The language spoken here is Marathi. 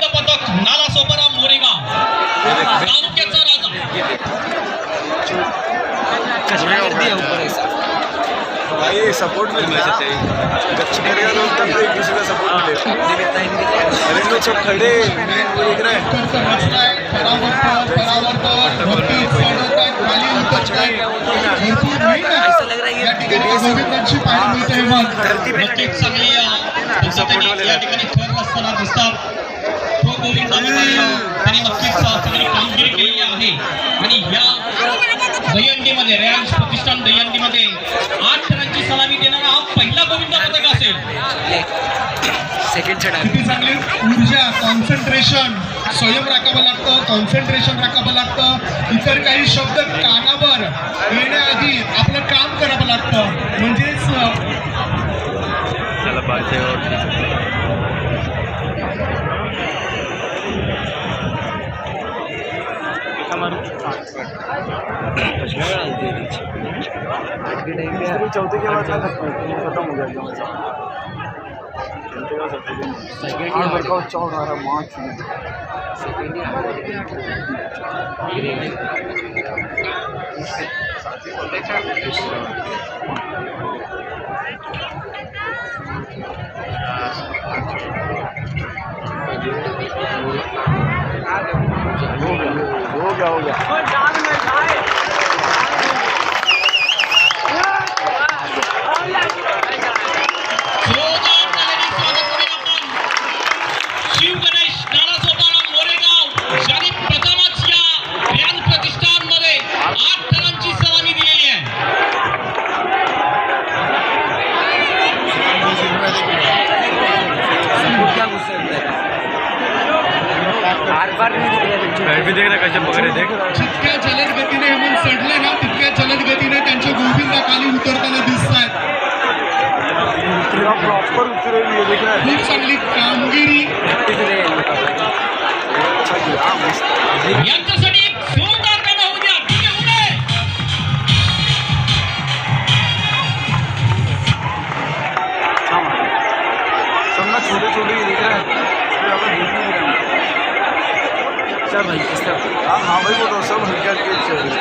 गोविंद पथक नालासोपारा मोरेगाव तालुक्याचा राजा भाई सपोर्ट मिलता है अच्छी करेगा लोग तब एक दूसरे का सपोर्ट मिलेगा अरे लोग सब खड़े देख रहे हैं ऐसा लग रहा है नक्कीच चांगली या ठिकाणी खेळत असताना दिसतात तो गोविंद त्यांनी नक्कीच चांगली कामगिरी केलेली आहे आणि या दहीहंडीमध्ये रॅन्स प्रतिष्ठान दहीहंडीमध्ये 8 रनची सलामी देणारा हा पहिला गोविंद पथक असेल. सेकंड छडा किती चांगली ऊर्जा कॉन्सन्ट्रेशन स्वयं राखावं लागतं कॉन्सन्ट्रेशन राखावं लागतं इतर काही शब्द कानावर येण्याआधी आपलं काम करावं लागतं म्हणजेच चौथे के बाद खत्म हो गया सेकंड वर्कआउट चल रहा है मार्च में हो गया शिव गणेश नालासोपारा मोरेगाव ज्यांनी प्रथमच या रॅन्स प्रतिष्ठान मध्ये 8 रनची सलामी दिलेली आहे. जितक्या जलद गतीने हेमंत चढले ना तितक्या जलद गतीने त्यांच्या गोविंदा खाली उतरताना दिसत आहेत. प्रॉपर उतरे हुए देख रहा है खूप चांगली कामगिरी यांच्यासाठी एक जोरदार गाणं होऊ द्या. ठीक आहे पुढे सब ना छोटे छोटे ही दिख रहे हैं सर भाई हाँ भाई वो तो सब हल्के हल्के